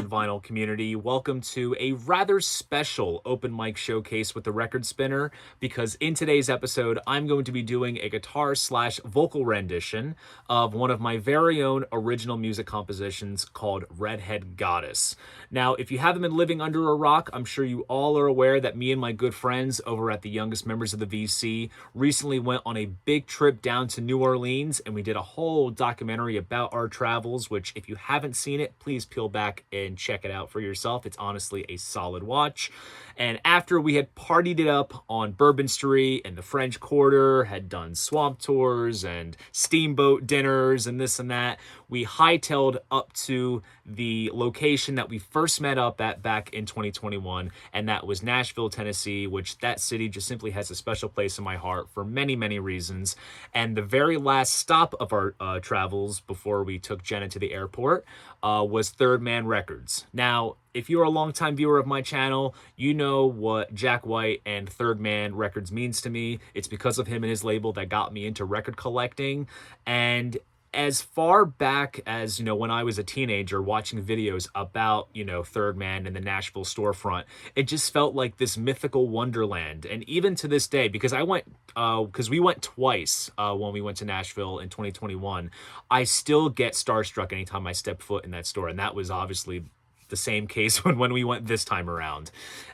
and vinyl community. Welcome to a rather special open mic showcase with the record spinner, because in today's episode, I'm going to be doing a guitar / vocal rendition of one of my very own original music compositions called Redhead Goddess. Now, if you haven't been living under a rock, I'm sure you all are aware that me and my good friends over at the Youngest Members of the VC recently went on a big trip down to New Orleans, and we did a whole documentary about our travels, which if you haven't seen it, please peel back and check it out for yourself. It's honestly a solid watch. And after we had partied it up on Bourbon Street and the French Quarter, had done swamp tours and steamboat dinners and this and that, we hightailed up to the location that we first met up at back in 2021, and that was Nashville, Tennessee, which that city just simply has a special place in my heart for many, many reasons. And the very last stop of our travels before we took Jenna to the airport was Third Man Records. Now, if you're a longtime viewer of my channel, you know what Jack White and Third Man Records means to me. It's because of him and his label that got me into record collecting. And as far back as, when I was a teenager watching videos about, Third Man and the Nashville storefront, it just felt like this mythical wonderland. And even to this day, because we went twice when we went to Nashville in 2021, I still get starstruck anytime I step foot in that store. And that was obviously the same case when we went this time around.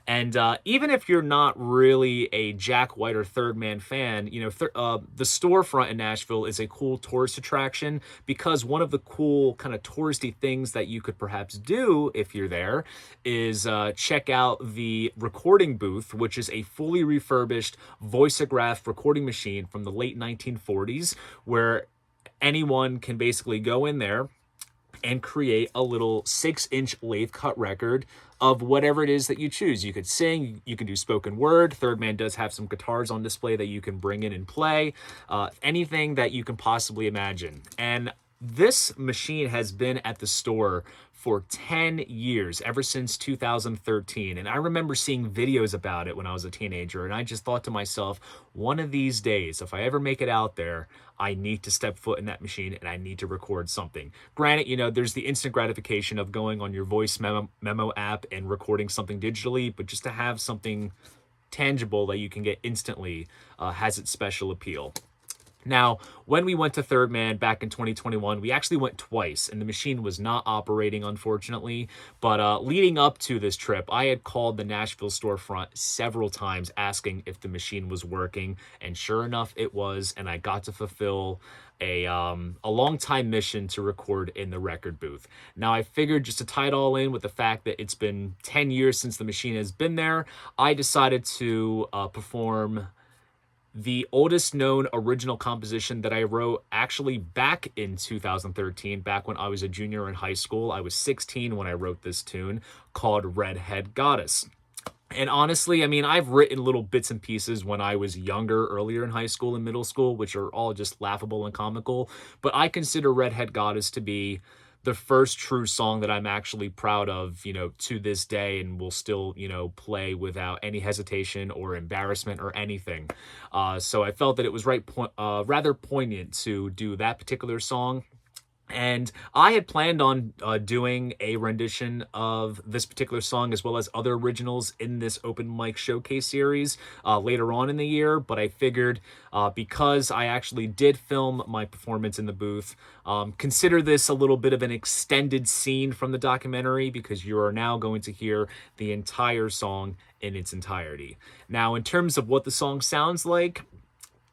And even if you're not really a Jack White or Third Man fan, the storefront in Nashville is a cool tourist attraction, because one of the cool kind of touristy things that you could perhaps do if you're there is check out the recording booth, which is a fully refurbished voiceograph recording machine from the late 1940s, where anyone can basically go in there and create a little 6-inch lathe cut record of whatever it is that you choose. You could sing, you can do spoken word. Third Man does have some guitars on display that you can bring in and play. Anything that you can possibly imagine. And this machine has been at the store for 10 years, ever since 2013. And I remember seeing videos about it when I was a teenager, and I just thought to myself, one of these days, if I ever make it out there, I need to step foot in that machine and I need to record something. Granted, there's the instant gratification of going on your voice memo app and recording something digitally, but just to have something tangible that you can get instantly has its special appeal. Now, when we went to Third Man back in 2021, we actually went twice, and the machine was not operating, unfortunately. But leading up to this trip, I had called the Nashville storefront several times asking if the machine was working, and sure enough, it was, and I got to fulfill a long-time mission to record in the record booth. Now, I figured, just to tie it all in with the fact that it's been 10 years since the machine has been there, I decided to perform the oldest known original composition that I wrote actually back in 2013, back when I was a junior in high school. I was 16 when I wrote this tune, called Redhead Goddess. And honestly, I've written little bits and pieces when I was younger, earlier in high school and middle school, which are all just laughable and comical. But I consider Redhead Goddess to be the first true song that I'm actually proud of, to this day, and will still, play without any hesitation or embarrassment or anything. So I felt that it was rather poignant to do that particular song. And I had planned on doing a rendition of this particular song as well as other originals in this open mic showcase series later on in the year. But I figured because I actually did film my performance in the booth, consider this a little bit of an extended scene from the documentary, because you are now going to hear the entire song in its entirety. Now, in terms of what the song sounds like,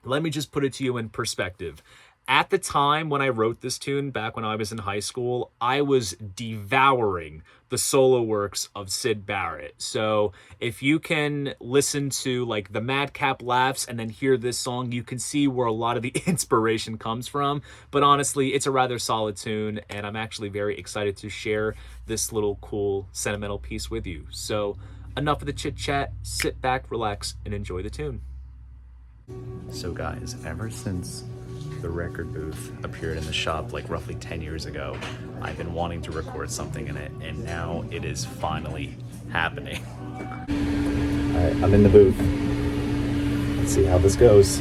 let me just put it to you in perspective. At the time when I wrote this tune, back when I was in high school, I was devouring the solo works of Syd Barrett. So if you can listen to the madcap laughs and then hear this song, you can see where a lot of the inspiration comes from. But honestly, it's a rather solid tune, and I'm actually very excited to share this little cool sentimental piece with you. So enough of the chit chat, sit back, relax, and enjoy the tune. So guys, ever since the record booth appeared in the shop roughly 10 years ago, I've been wanting to record something in it, and now it is finally happening. All right, I'm in the booth. Let's see how this goes.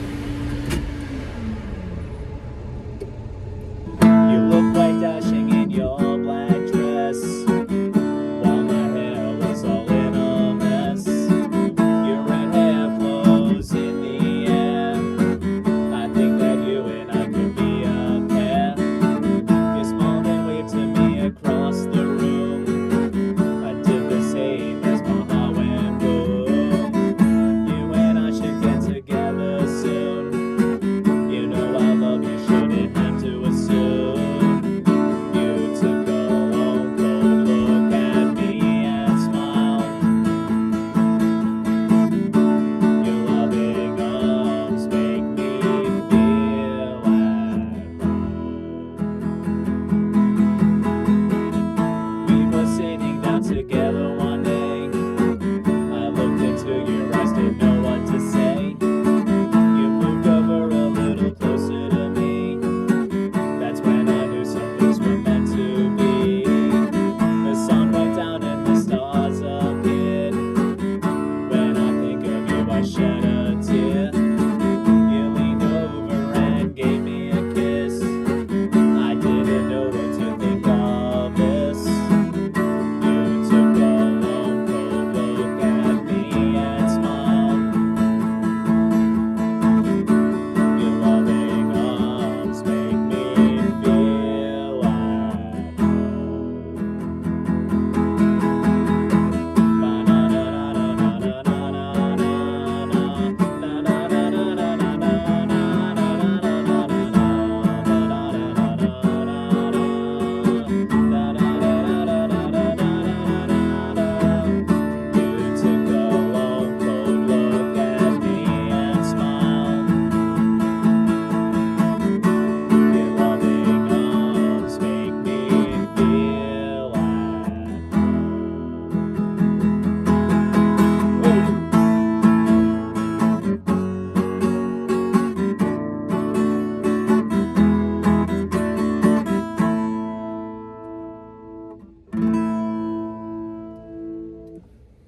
You look quite dashing in your black dress.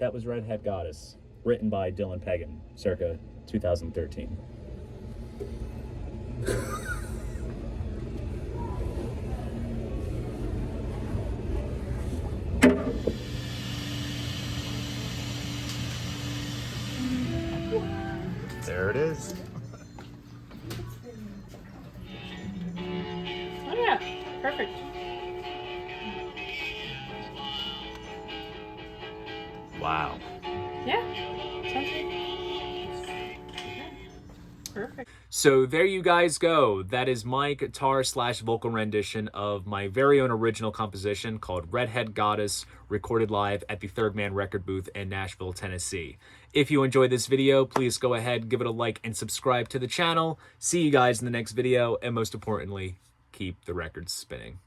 That was Redhead Goddess, written by Dylan Pagan, circa 2013. There it is. Oh yeah, perfect. Wow. Yeah, sounds good. Perfect. So there you guys go. That is my guitar / vocal rendition of my very own original composition called Redhead Goddess, recorded live at the Third Man Record Booth in Nashville, Tennessee. If you enjoyed this video, please go ahead, give it a like, and subscribe to the channel. See you guys in the next video, and most importantly, keep the records spinning.